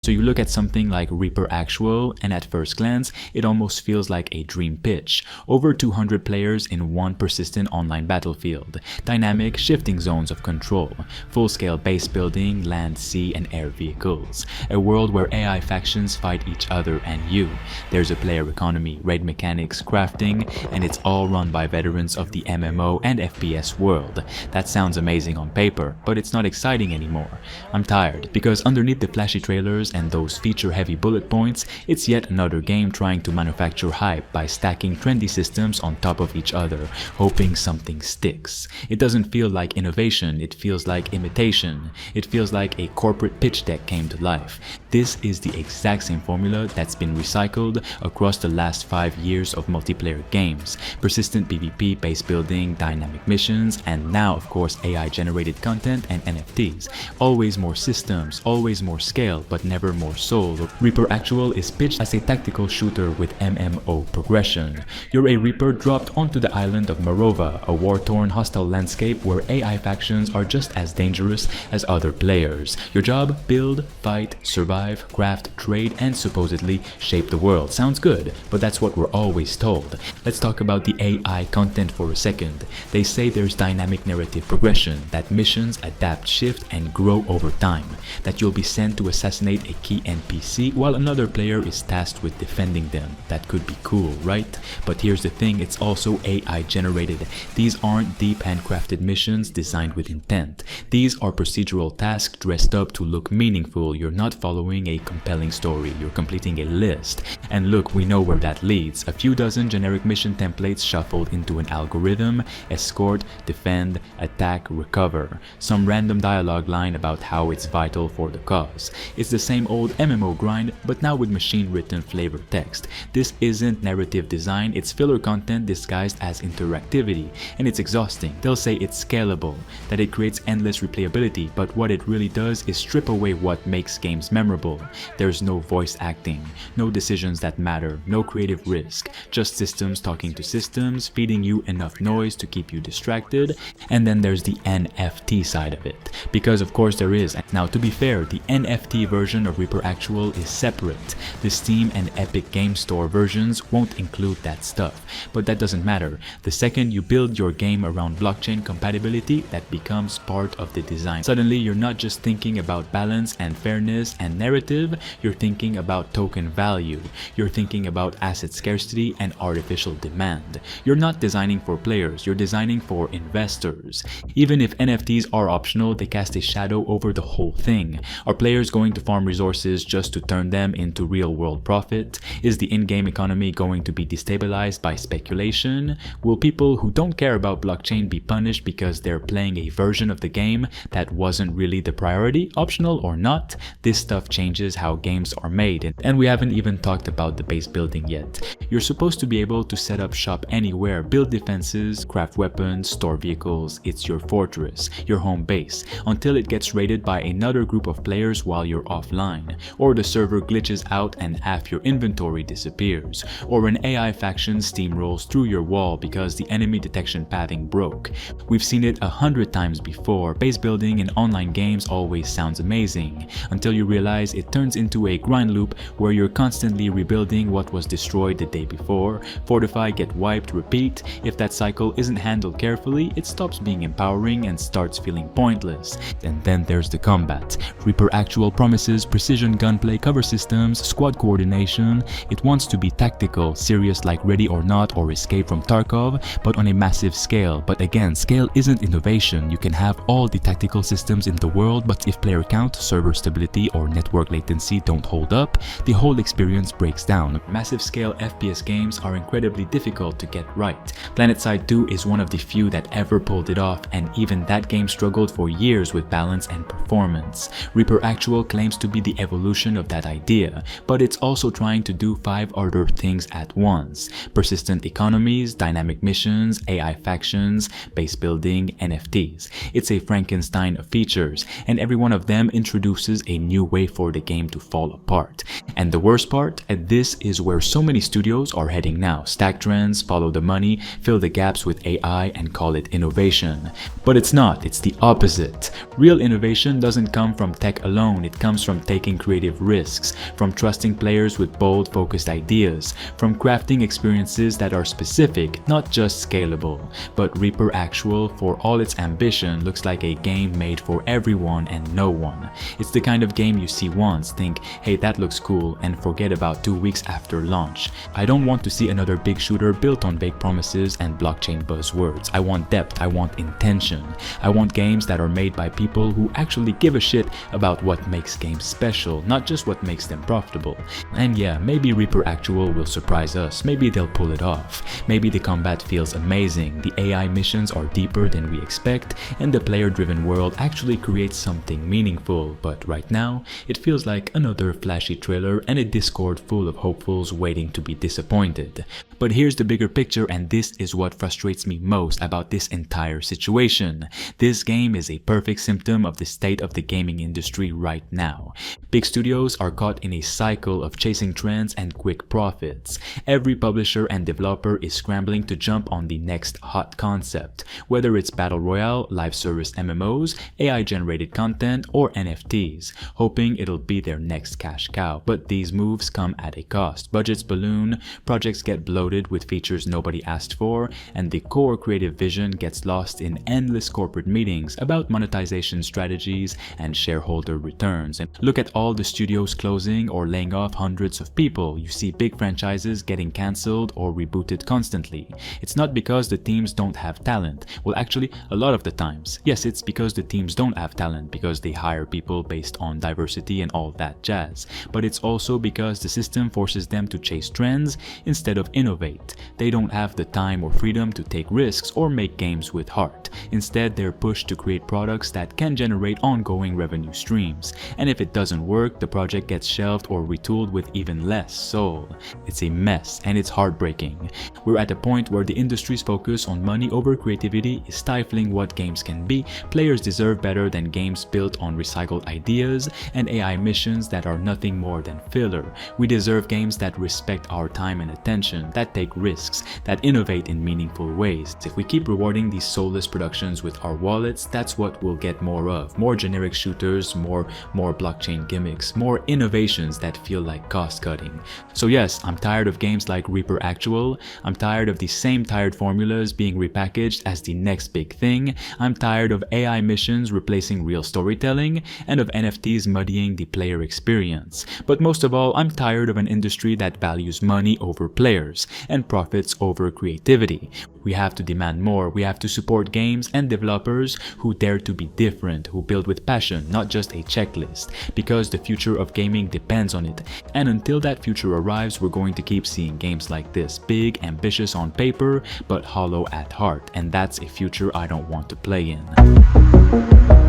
So you look at something like Reaper Actual, and at first glance, it almost feels like a dream pitch. Over 200 players in one persistent online battlefield, dynamic shifting zones of control, full-scale base building, land, sea, and air vehicles, a world where AI factions fight each other and you. There's a player economy, raid mechanics, crafting, and it's all run by veterans of the MMO and FPS world. That sounds amazing on paper, but it's not exciting anymore. I'm tired, because underneath the flashy trailers and those feature-heavy bullet points, it's yet another game trying to manufacture hype by stacking trendy systems on top of each other, hoping something sticks. It doesn't feel like innovation, it feels like imitation. It feels like a corporate pitch deck came to life. This is the exact same formula that's been recycled across the last 5 years of multiplayer games. Persistent PvP, base building, dynamic missions, and now of course AI-generated content and NFTs. Always more systems, always more scale, but never more soul. Reaper Actual is pitched as a tactical shooter with MMO progression. You're a Reaper dropped onto the island of Marova, a war-torn hostile landscape where AI factions are just as dangerous as other players. Your job? Build, fight, survive, craft, trade, and supposedly shape the world. Sounds good, but that's what we're always told. Let's talk about the AI content for a second. They say there's dynamic narrative progression, that missions adapt, shift, and grow over time, that you'll be sent to assassinate a key NPC while another player is tasked with defending them. That could be cool, right? But here's the thing, it's also AI generated. These aren't deep handcrafted missions designed with intent. These are procedural tasks dressed up to look meaningful. You're not following a compelling story, you're completing a list. And look, we know where that leads. A few dozen generic mission templates shuffled into an algorithm: escort, defend, attack, recover. Some random dialogue line about how it's vital for the cause. It's the same old MMO grind, but now with machine-written flavor text. This isn't narrative design, it's filler content disguised as interactivity, and it's exhausting. They'll say it's scalable, that it creates endless replayability, but what it really does is strip away what makes games memorable. There's no voice acting, no decisions that matter, no creative risk, just systems talking to systems, feeding you enough noise to keep you distracted, and then there's the NFT side of it. Because of course there is. Now to be fair, the NFT version of Reaper Actual is separate. The Steam and Epic Game Store versions won't include that stuff, but that doesn't matter. The second you build your game around blockchain compatibility, that becomes part of the design. Suddenly you're not just thinking about balance and fairness and narrative, you're thinking about token value. You're thinking about asset scarcity and artificial demand. You're not designing for players, you're designing for investors. Even if NFTs are optional, they cast a shadow over the whole thing. Are players going to farm resources just to turn them into real-world profit? Is the in-game economy going to be destabilized by speculation? Will people who don't care about blockchain be punished because they're playing a version of the game that wasn't really the priority? Optional or not, this stuff changes how games are made, and we haven't even talked about the base building yet. You're supposed to be able to set up shop anywhere, build defenses, craft weapons, store vehicles. It's your fortress, your home base, until it gets raided by another group of players while you're offline, or the server glitches out and half your inventory disappears, or an AI faction steamrolls through your wall because the enemy detection pathing broke. We've seen it 100 times before. Base building in online games always sounds amazing, until you realize it turns into a grind loop where you're constantly rebuilding what was destroyed the day before. Fortify, get wiped, repeat. If that cycle isn't handled carefully, it stops being empowering and starts feeling pointless. And then there's the combat. Reaper Actual promises precision gunplay, cover systems, squad coordination. It wants to be tactical, serious like Ready or Not or Escape from Tarkov, but on a massive scale. But again, scale isn't innovation. You can have all the tactical systems in the world, but if player count, server stability, or network latency don't hold up, the whole experience breaks down. Massive scale FPS games are incredibly difficult to get right. PlanetSide 2 is one of the few that ever pulled it off, and even that game struggled for years with balance and performance. Reaper Actual claims to be the evolution of that idea, but it's also trying to do 5 other things at once: persistent economies, dynamic missions, AI factions, base building, NFTs. It's a Frankenstein of features, and every one of them introduces a new way for the game to fall apart. And the worst part, this is where so many studios are heading now. Stack trends, follow the money, fill the gaps with AI, and call it innovation. But it's not, it's the opposite. Real innovation doesn't come from tech alone, it comes from taking creative risks, from trusting players with bold, focused ideas, from crafting experiences that are specific, not just scalable. But Reaper Actual, for all its ambition, looks like a game made for everyone and no one. It's the kind of game you see once, think, hey, that looks cool, and forget about 2 weeks after launch. I don't want to see another big shooter built on vague promises and blockchain buzzwords. I want depth, I want intention. I want games that are made by people who actually give a shit about what makes games special, not just what makes them profitable. And yeah, maybe Reaper Actual will surprise us, maybe they'll pull it off. Maybe the combat feels amazing, the AI missions are deeper than we expect, and the player-driven world actually creates something meaningful. But right now, it feels like another flashy trailer and a Discord full of hopefuls waiting to be disappointed. But here's the bigger picture, and this is what frustrates me most about this entire situation. This game is a perfect symptom of the state of the gaming industry right now. Big studios are caught in a cycle of chasing trends and quick profits. Every publisher and developer is scrambling to jump on the next hot concept, whether it's Battle Royale, live service MMOs, AI-generated content, or NFTs, hoping it'll be their next cash cow. But these moves come at a cost. Budgets balloon, projects get bloated with features nobody asked for, and the core creative vision gets lost in endless corporate meetings about monetization strategies and shareholder returns. And look at all the studios closing or laying off hundreds of people. You see big franchises getting cancelled or rebooted constantly. It's not because the teams don't have talent. Well, actually, a lot of the times. Yes, it's because the teams don't have talent, because they hire people based on diversity and all that jazz. But it's also because the system forces them to chase trends instead of innovate. They don't have the time or freedom to take risks or make games with heart. Instead, they're pushed to create products that can generate ongoing revenue streams. And if it doesn't work, the project gets shelved or retooled with even less soul. It's a mess, and it's heartbreaking. We're at a point where the industry's focus on money over creativity is stifling what games can be. Players deserve better than games built on recycled ideas and AI missions that are nothing more than filler. We deserve games that respect our time and attention, that take risks, that innovate in meaningful ways. If we keep rewarding these soulless productions with our wallets, that's what we'll get more of. More generic shooters, more blockchain gimmicks, more innovations that feel like cost cutting. So yes, I'm tired of games like Reaper Actual. I'm tired of the same tired formulas being repackaged as the next big thing. I'm tired of AI missions replacing real storytelling, and of NFTs muddying the player experience. But most of all, I'm tired of an industry that values money over players and profits over creativity. We have to demand more. We have to support games and developers who dare to be different, who build with passion, not just a checklist, because the future of gaming depends on it. And until that future arrives, we're going to keep seeing games like this, big, ambitious on paper, but hollow at heart. And that's a future I don't want to play in.